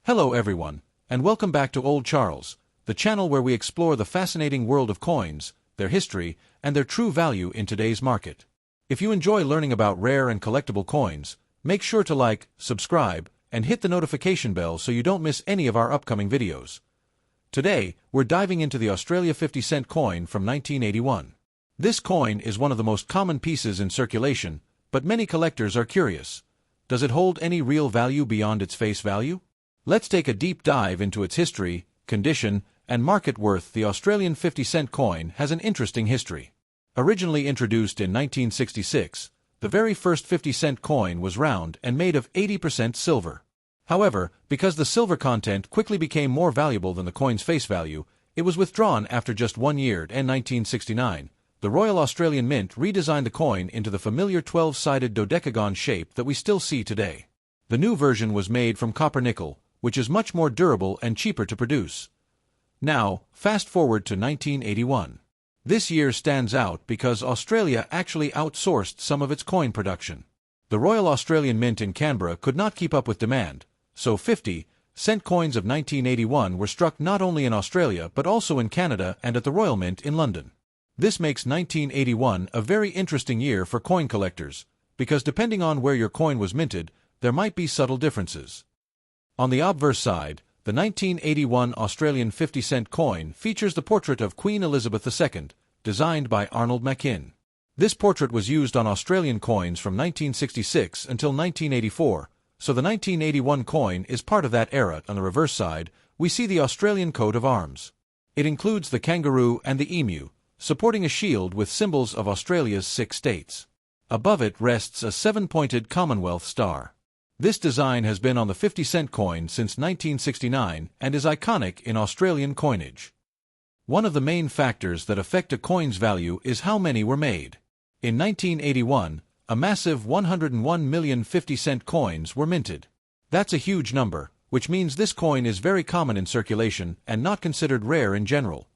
Hello everyone, and welcome back to Old Charles, the channel where we explore the fascinating world of coins, their history, and their true value in today's market. If you enjoy learning about rare and collectible coins, make sure to like, subscribe, and hit the notification bell so you don't miss any of our upcoming videos. Today, we're diving into the Australia 50-cent coin from 1981. This coin is one of the most common pieces in circulation, but many collectors are curious. Does it hold any real value beyond its face value? Let's take a deep dive into its history, condition, and market worth. The Australian 50-cent coin has an interesting history. Originally introduced in 1966, the very first 50-cent coin was round and made of 80% silver. However, because the silver content quickly became more valuable than the coin's face value, it was withdrawn after just 1 year. In 1969, the Royal Australian Mint redesigned the coin into the familiar 12-sided dodecagon shape that we still see today. The new version was made from copper nickel, which is much more durable and cheaper to produce. Now, fast forward to 1981. This year stands out because Australia actually outsourced some of its coin production. The Royal Australian Mint in Canberra could not keep up with demand, so 50-cent coins of 1981 were struck not only in Australia but also in Canada and at the Royal Mint in London. This makes 1981 a very interesting year for coin collectors, because depending on where your coin was minted, there might be subtle differences. On the obverse side, the 1981 Australian 50-cent coin features the portrait of Queen Elizabeth II, designed by Arnold Machin. This portrait was used on Australian coins from 1966 until 1984, so the 1981 coin is part of that era. On the reverse side, we see the Australian coat of arms. It includes the kangaroo and the emu, supporting a shield with symbols of Australia's 6 states. Above it rests a 7-pointed Commonwealth star. This design has been on the 50-cent coin since 1969 and is iconic in Australian coinage. One of the main factors that affect a coin's value is how many were made. In 1981, a massive 101 million 50-cent coins were minted. That's a huge number, which means this coin is very common in circulation and not considered rare in general.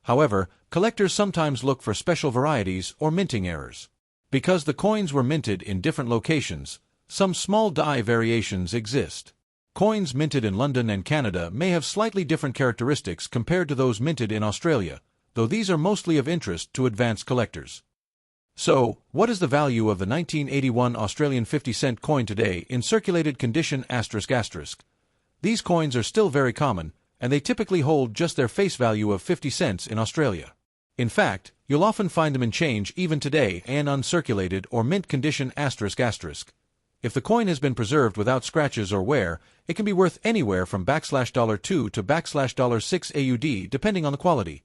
However, collectors sometimes look for special varieties or minting errors. Because the coins were minted in different locations, some small die variations exist. Coins minted in London and Canada may have slightly different characteristics compared to those minted in Australia, though these are mostly of interest to advanced collectors. So, what is the value of the 1981 Australian 50-cent coin today in circulated condition? These coins are still very common, and they typically hold just their face value of 50 cents in Australia. In fact, you'll often find them in change even today in uncirculated or mint condition. If the coin has been preserved without scratches or wear, it can be worth anywhere from $2 to $6 AUD depending on the quality.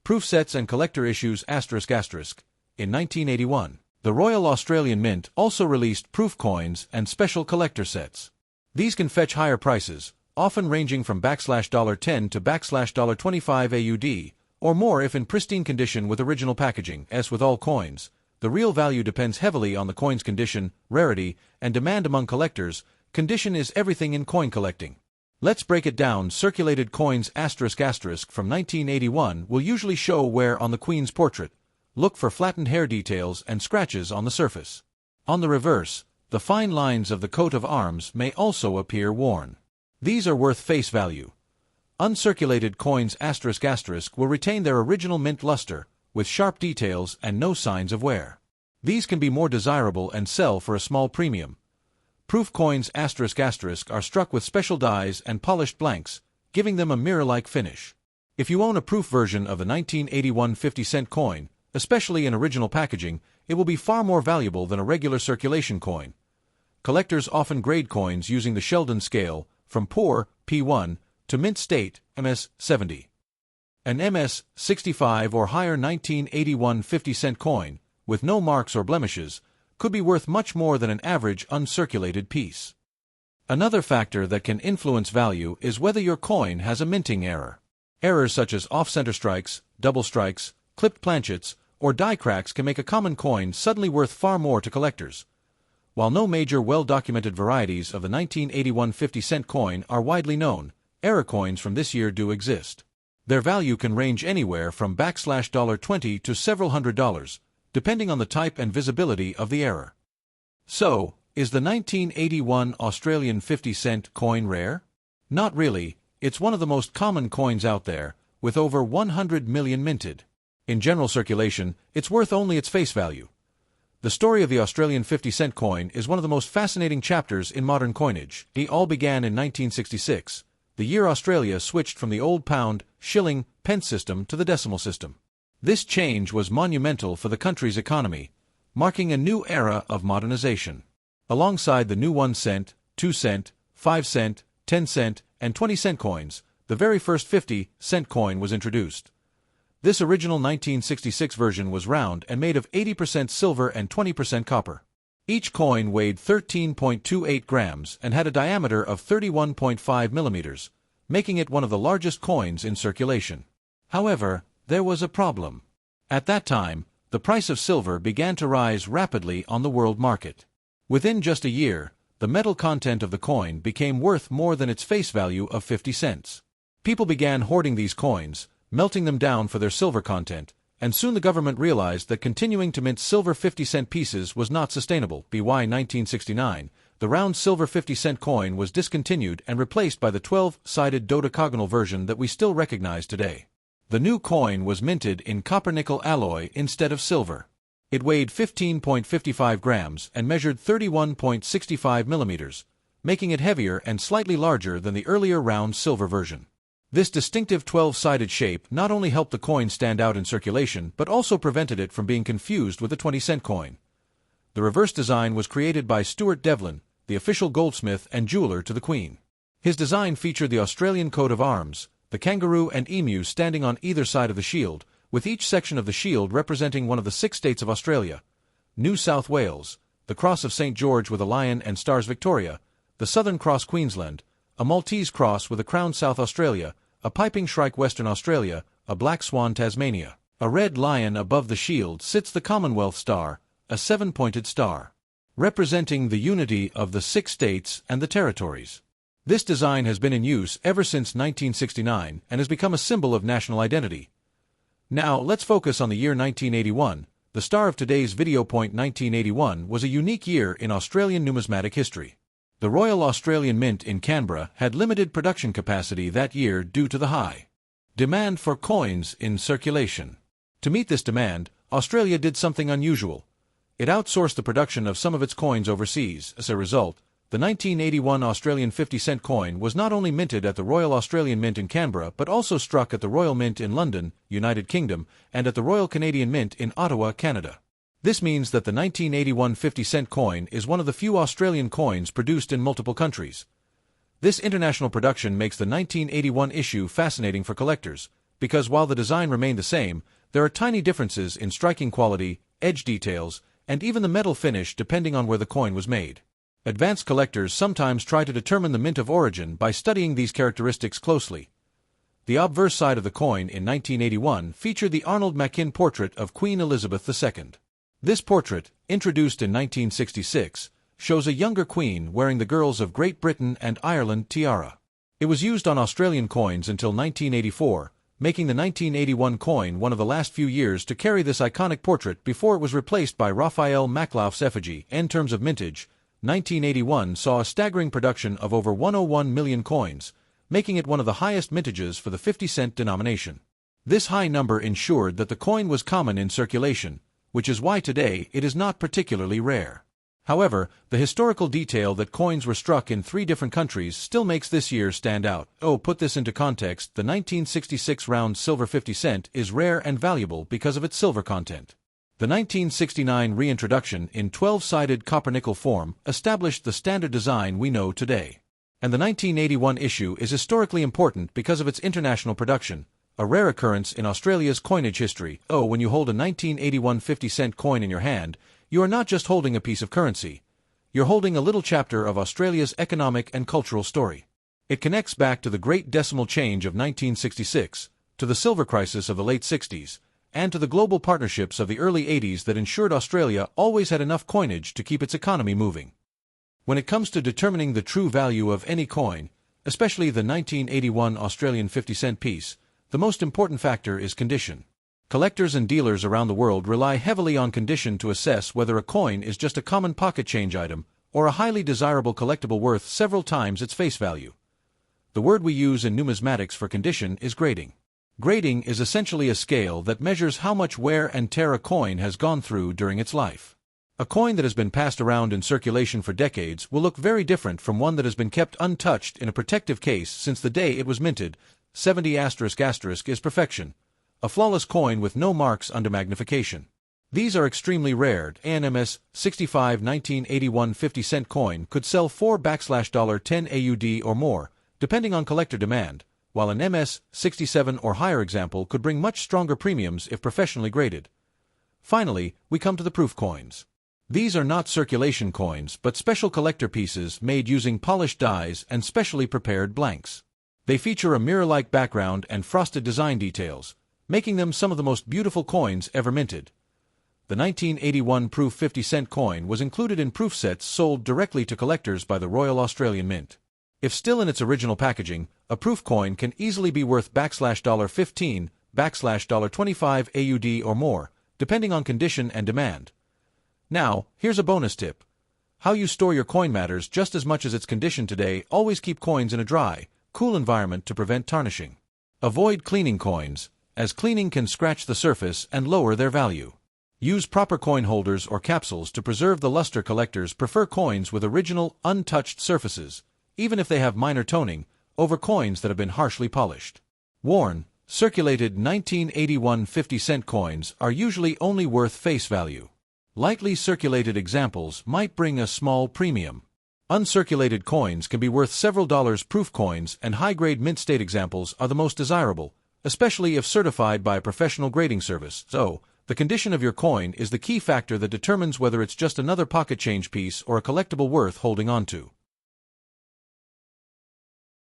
Proof sets and collector issues. In 1981, the Royal Australian Mint also released proof coins and special collector sets. These can fetch higher prices, often ranging from $10 to $25 AUD, or more if in pristine condition with original packaging. As with all coins, the real value depends heavily on the coin's condition, rarity, and demand among collectors. Condition is everything in coin collecting. Let's break it down. Circulated coins from 1981 will usually show wear on the Queen's portrait. Look for flattened hair details and scratches on the surface. On the reverse, the fine lines of the coat of arms may also appear worn. These are worth face value. Uncirculated coins will retain their original mint luster, with sharp details and no signs of wear. These can be more desirable and sell for a small premium. Proof coins are struck with special dies and polished blanks, giving them a mirror-like finish. If you own a proof version of the 1981 50-cent coin, especially in original packaging, it will be far more valuable than a regular circulation coin. Collectors often grade coins using the Sheldon scale, from poor, P1, to mint state, MS70. An MS65 or higher 1981 50-cent coin, with no marks or blemishes, could be worth much more than an average uncirculated piece. Another factor that can influence value is whether your coin has a minting error. Errors such as off-center strikes, double strikes, clipped planchets, or die cracks can make a common coin suddenly worth far more to collectors. While no major well-documented varieties of the 1981 50-cent coin are widely known, error coins from this year do exist. Their value can range anywhere from $20 to several $100, depending on the type and visibility of the error. So, is the 1981 Australian 50-cent coin rare? Not really, it's one of the most common coins out there, with over 100 million minted. In general circulation, it's worth only its face value. The story of the Australian 50-cent coin is one of the most fascinating chapters in modern coinage. It all began in 1966, the year Australia switched from the old pound, shilling, pence system to the decimal system. This change was monumental for the country's economy, marking a new era of modernization. Alongside the new 1 cent, 2 cent, 5 cent, 10 cent, and 20-cent coins, the very first 50-cent coin was introduced. This original 1966 version was round and made of 80% silver and 20% copper. Each coin weighed 13.28 grams and had a diameter of 31.5 millimeters, making it one of the largest coins in circulation. However, there was a problem. At that time, the price of silver began to rise rapidly on the world market. Within just a year, the metal content of the coin became worth more than its face value of 50 cents. People began hoarding these coins, melting them down for their silver content, and soon the government realized that continuing to mint silver 50-cent pieces was not sustainable. By 1969, the round silver 50-cent coin was discontinued and replaced by the 12-sided dodecagonal version that we still recognize today. The new coin was minted in copper-nickel alloy instead of silver. It weighed 15.55 grams and measured 31.65 millimeters, making it heavier and slightly larger than the earlier round silver version. This distinctive 12-sided shape not only helped the coin stand out in circulation but also prevented it from being confused with a 20-cent coin. The reverse design was created by Stuart Devlin, the official goldsmith and jeweler to the Queen. His design featured the Australian coat of arms, the kangaroo and emu standing on either side of the shield, with each section of the shield representing one of the 6 states of Australia: New South Wales, the Cross of St. George with a lion and stars Victoria, the Southern Cross Queensland, a Maltese cross with a crown South Australia, a piping shrike Western Australia, a black swan Tasmania. A red lion above the shield sits the Commonwealth Star, a 7-pointed star, representing the unity of the 6 states and the territories. This design has been in use ever since 1969 and has become a symbol of national identity. Now, let's focus on the year 1981, the star of today's video. 1981 was a unique year in Australian numismatic history. The Royal Australian Mint in Canberra had limited production capacity that year due to the high demand for coins in circulation. To meet this demand, Australia did something unusual. It outsourced the production of some of its coins overseas. As a result, the 1981 Australian 50-cent coin was not only minted at the Royal Australian Mint in Canberra but also struck at the Royal Mint in London, United Kingdom, and at the Royal Canadian Mint in Ottawa, Canada. This means that the 1981 50-cent coin is one of the few Australian coins produced in multiple countries. This international production makes the 1981 issue fascinating for collectors, because while the design remained the same, there are tiny differences in striking quality, edge details, and even the metal finish depending on where the coin was made. Advanced collectors sometimes try to determine the mint of origin by studying these characteristics closely. The obverse side of the coin in 1981 featured the Arnold Machin portrait of Queen Elizabeth II. This portrait, introduced in 1966, shows a younger queen wearing the girls of Great Britain and Ireland tiara. It was used on Australian coins until 1984, making the 1981 coin one of the last few years to carry this iconic portrait before it was replaced by Raphael Maklauf's effigy. In terms of mintage, 1981 saw a staggering production of over 101 million coins, making it one of the highest mintages for the 50-cent denomination. This high number ensured that the coin was common in circulation, which is why today it is not particularly rare. However, the historical detail that coins were struck in 3 different countries still makes this year stand out. Put this into context, the 1966 round silver 50 cent is rare and valuable because of its silver content. The 1969 reintroduction in 12-sided copper-nickel form established the standard design we know today. And the 1981 issue is historically important because of its international production, a rare occurrence in Australia's coinage history. When you hold a 1981 50-cent coin in your hand, you are not just holding a piece of currency. You're holding a little chapter of Australia's economic and cultural story. It connects back to the Great Decimal Change of 1966, to the silver crisis of the late 60s, and to the global partnerships of the early 80s that ensured Australia always had enough coinage to keep its economy moving. When it comes to determining the true value of any coin, especially the 1981 Australian 50-cent piece, the most important factor is condition. Collectors and dealers around the world rely heavily on condition to assess whether a coin is just a common pocket change item or a highly desirable collectible worth several times its face value. The word we use in numismatics for condition is grading. Grading is essentially a scale that measures how much wear and tear a coin has gone through during its life. A coin that has been passed around in circulation for decades will look very different from one that has been kept untouched in a protective case since the day it was minted. 70** is perfection, a flawless coin with no marks under magnification. These are extremely rare. An MS-65 1981 50-cent coin could sell for $10 AUD or more, depending on collector demand, while an MS-67 or higher example could bring much stronger premiums if professionally graded. Finally, we come to the proof coins. These are not circulation coins, but special collector pieces made using polished dies and specially prepared blanks. They feature a mirror-like background and frosted design details, making them some of the most beautiful coins ever minted. The 1981 proof 50-cent coin was included in proof sets sold directly to collectors by the Royal Australian Mint. If still in its original packaging, a proof coin can easily be worth $15, $25 AUD or more, depending on condition and demand. Now, here's a bonus tip. How you store your coin matters just as much as its condition today. Always keep coins in a dry, cool environment to prevent tarnishing. Avoid cleaning coins, as cleaning can scratch the surface and lower their value. Use proper coin holders or capsules to preserve the luster. Collectors prefer coins with original, untouched surfaces, even if they have minor toning, over coins that have been harshly polished. Worn, circulated 1981 50-cent coins are usually only worth face value. Lightly circulated examples might bring a small premium. Uncirculated coins can be worth several dollars. Proof coins and high-grade mint state examples are the most desirable, especially if certified by a professional grading service. So, the condition of your coin is the key factor that determines whether it's just another pocket change piece or a collectible worth holding on to.